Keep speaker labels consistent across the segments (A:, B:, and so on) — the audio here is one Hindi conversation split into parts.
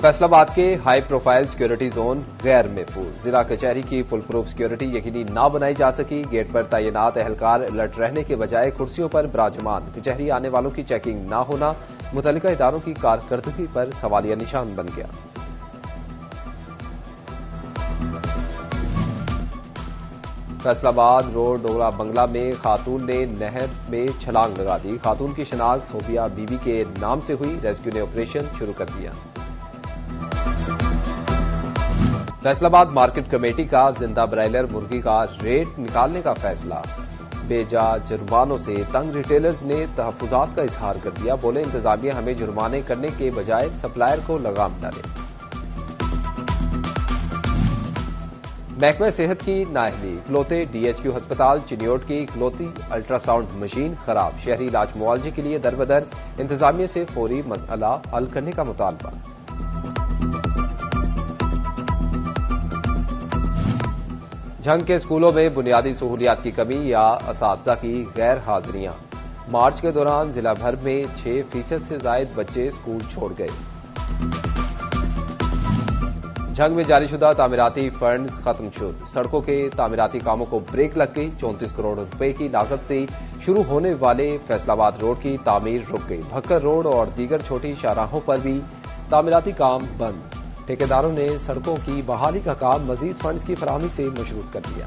A: फैसलाबाद के हाई प्रोफाइल सिक्योरिटी जोन गैर महफूज। जिला कचहरी की फुल प्रूफ सिक्योरिटी यकीनी न बनाई जा सकी। गेट पर तैनात एहलकार अलर्ट रहने के बजाय कुर्सियों पर विराजमान। कचहरी आने वालों की चेकिंग न होना मुतल्लिका इदारों की कारकर्दगी पर सवालिया निशान बन गया। फैसलाबाद रोड डोगरा बंगला में खातून ने नहर में छलांग लगा दी। खातून की शनाख्त सोफिया बीबी के नाम से हुई। रेस्क्यू ने ऑपरेशन शुरू कर दिया। फैसलाबाद मार्केट कमेटी का जिंदा ब्रायलर मुर्गी का रेट निकालने का फैसला। बेजा जुर्मानों से तंग रिटेलर्स ने तहफुजात का इजहार कर दिया। बोले इंतजामिया हमें जुर्माने करने के बजाय सप्लायर को लगाम डाले। महकमा सेहत की नाअहली। इकलौते डीएचक्यू अस्पताल चिन्योट की इकलौती अल्ट्रासाउंड मशीन खराब। शहरी इलाज मुआवजे के लिए दरबदर। इंतजामिया से फौरी मसला हल करने का मुतालबा। झंग के स्कूलों में बुनियादी सहूलियात की कमी या असातिज़ा की गैर हाजिरियां। मार्च के दौरान जिला भर में 6% से ज्यादा बच्चे स्कूल छोड़ गए। झंग में जारीशुदा तामीराती फंड्स खत्म शुद। सड़कों के तामीराती कामों को ब्रेक लग गई। 34 करोड़ रुपए की लागत से शुरू होने वाले फैसलाबाद रोड की तामीर रुक गई। भक्कर रोड और दीगर छोटी शाहराहों पर भी तामीराती काम बंद। ठेकेदारों ने सड़कों की बहाली का काम मजीद फंड्स की फराहमी से मशरूत कर दिया।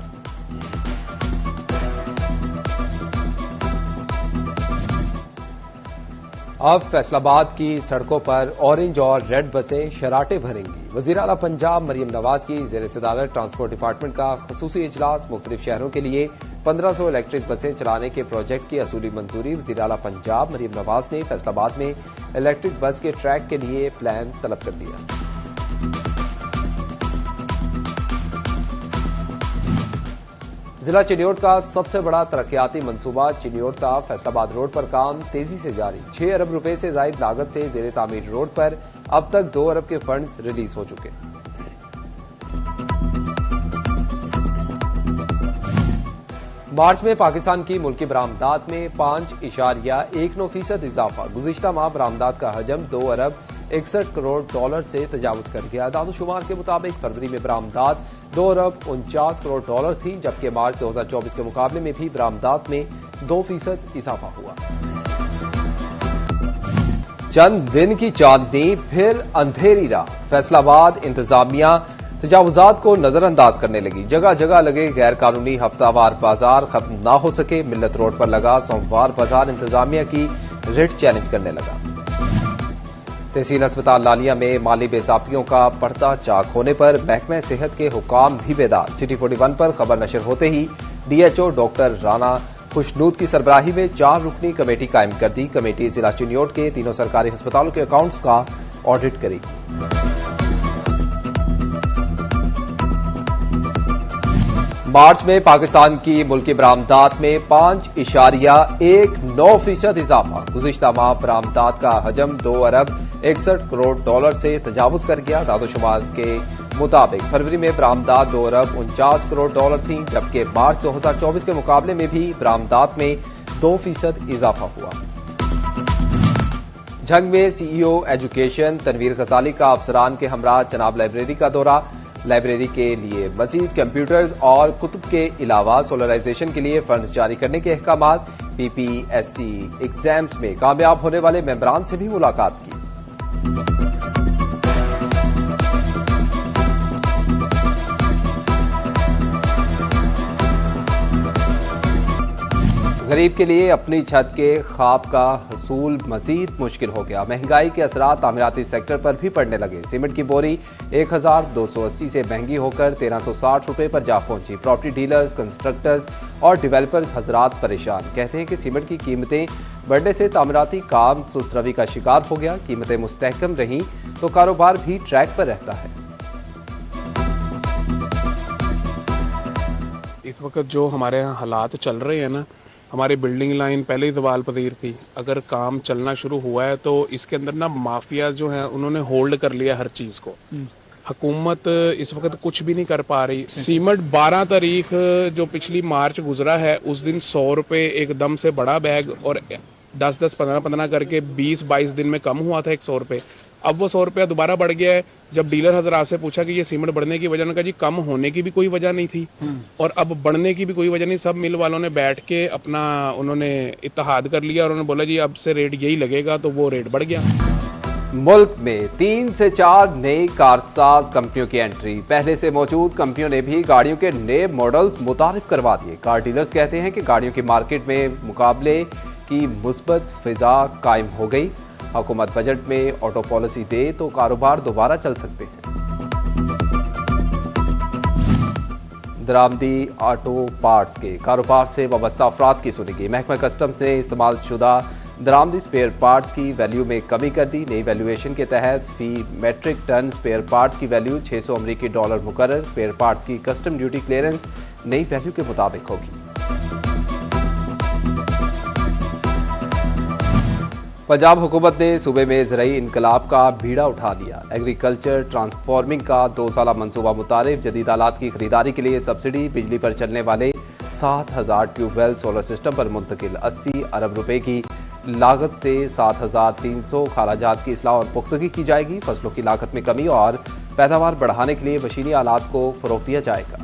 A: अब फैसलाबाद की सड़कों पर ऑरेंज और रेड बसें शराटे भरेंगी। वजीर आला पंजाब मरियम नवाज की ज़ेर सदारत ट्रांसपोर्ट डिपार्टमेंट का खसूसी इजलास। मुख्तलिफ शहरों के लिए 1500 इलेक्ट्रिक बसें चलाने के प्रोजेक्ट की असूली मंजूरी। वजीर आला पंजाब मरियम नवाज ने फैसलाबाद में इलेक्ट्रिक बस के ट्रैक के लिए प्लान तलब कर दिया। जिला चिन्योट का सबसे बड़ा तरक्याती मंसूबा चिन्योट का फैसलाबाद रोड पर काम तेजी से जारी। 6 अरब रुपए से ज्यादा लागत से जेर तामीर रोड पर अब तक 2 अरब के फंड्स रिलीज हो चुके। मार्च में पाकिस्तान की मुल्की बरामदात में 5.19% इजाफा। गुज़िश्ता माह बरामदात का हजम 2 अरब 61 करोड़ डॉलर से तजावुज कर गया। दादोशुमार के मुताबिक फरवरी में बरामदात 2 अरब 49 करोड़ डॉलर थी, जबकि मार्च 2024 के मुकाबले में भी बरामदात में 2% इजाफा हुआ। चंद दिन की चांदनी फिर अंधेरी रात। फैसलाबाद इंतजामिया तजावुजात को नजरअंदाज करने लगी। जगह जगह लगे गैर कानूनी हफ्तावार बाजार खत्म न हो सके। मिल्लत रोड पर लगा सोमवार बाजार इंतजामिया की रिट चैलेंज करने लगा। तहसील अस्पताल लालिया में माली बेज़ाब्तियों का पर्दा चाक होने पर महकमा सेहत के हुकाम भी बेदार। सिटी 41 पर खबर नशर होते ही डीएचओ डॉक्टर राना खुशनूद की सरबराही में 4 रुकनी कमेटी कायम कर दी। कमेटी जिला चिन्योट के तीनों सरकारी अस्पतालों के अकाउंट्स का ऑडिट करेगी। मार्च में पाकिस्तान की मुल्की बरामदात में 5.19% इजाफा। गुज़िश्ता माह बरामदात का हजम 2 अरब 61 करोड़ डॉलर से तजावुज कर गया। दादोशुमार के मुताबिक फरवरी में बरामदात 2 अरब 49 करोड़ डॉलर थी, जबकि मार्च 2024 के मुकाबले में भी बरामदात में 2% इजाफा हुआ। झंग में सीईओ एजुकेशन तनवीर गजाली का अफसरान के हमरा चनाब लाइब्रेरी का दौरा। लाइब्रेरी के लिए मजीद कंप्यूटर्स और कुतुब के अलावा सोलराइजेशन के लिए फंड्स जारी करने के अहकामात। पीपीएससी एग्जाम्स में कामयाब होने वाले मेंबरान से भी मुलाकात की। गरीब के लिए अपनी छत के ख्वाब का हसूल मजीद मुश्किल हो गया। महंगाई के असरात तामीराती सेक्टर पर भी पड़ने लगे। सीमेंट की बोरी 1280 से महंगी होकर 1360 रुपए पर जा पहुंची। प्रॉपर्टी डीलर्स, कंस्ट्रक्टर्स और डेवलपर्स हजरात परेशान। कहते हैं कि सीमेंट की कीमतें बढ़ने से तामीराती काम सुस्तरवी का शिकार हो गया। कीमतें मुस्तहकम रहीं तो कारोबार भी ट्रैक पर रहता है।
B: इस वक्त जो हमारे यहाँ हालात चल रहे हैं ना, हमारी बिल्डिंग लाइन पहले ही ज़वाल पजीर थी। अगर काम चलना शुरू हुआ है तो इसके अंदर ना माफिया जो है उन्होंने होल्ड कर लिया हर चीज को। हुकूमत इस वक्त कुछ भी नहीं कर पा रही। सीमेंट 12 तारीख जो पिछली मार्च गुजरा है उस दिन 100 रुपए एकदम से बड़ा बैग और 10-10, 15-15 करके 20-22 दिन में कम हुआ था 100 रुपए। अब वो 100 रुपया दोबारा बढ़ गया है। जब डीलर हजरात से पूछा कि ये सीमेंट बढ़ने की वजह, उन्होंने कहा जी कम होने की भी कोई वजह नहीं थी और अब बढ़ने की भी कोई वजह नहीं। सब मिल वालों ने बैठ के अपना उन्होंने इत्तेहाद कर लिया और उन्होंने बोला जी अब से रेट यही लगेगा, तो वो रेट बढ़ गया।
A: मुल्क में 3 से 4 नई कारसाज कंपनियों की एंट्री। पहले से मौजूद कंपनियों ने भी गाड़ियों के नए मॉडल्स मुतारिफ करवा दिए। कार डीलर्स कहते हैं कि गाड़ियों की मार्केट में मुकाबले की मुस्बत फिजा कायम हो गई। हुकूमत बजट में ऑटो पॉलिसी दे तो कारोबार दोबारा चल सकते हैं। दरामदी ऑटो पार्ट्स के कारोबार से वाबस्ता अफराद की सुनेगी। महकमा कस्टम्स ने इस्तेमाल शुदा दरामदी स्पेयर पार्ट्स की वैल्यू में कमी कर दी। नई वैल्यूएशन के तहत फी मेट्रिक टन स्पेयर पार्ट्स की वैल्यू $600 अमरीकी मुकर्रर। स्पेयर पार्ट्स की कस्टम ड्यूटी क्लियरेंस नई वैल्यू के मुताबिक होगी। पंजाब हुकूमत ने सूबे में ज़राई इनकलाब का बीड़ा उठा लिया। एग्रीकल्चर ट्रांसफॉर्मिंग का 2 साला मंसूबा मुतारिफ। जदीद आलात की खरीदारी के लिए सब्सिडी। बिजली पर चलने वाले 7,000 ट्यूबवेल सोलर सिस्टम पर मुंतकिल। 80 अरब रुपए की लागत से 7,300 खालाजात की इस्लाह और पुख्तगी की जाएगी। फसलों की लागत में कमी और पैदावार बढ़ाने के लिए मशीनी आलात को फरोग दिया जाएगा।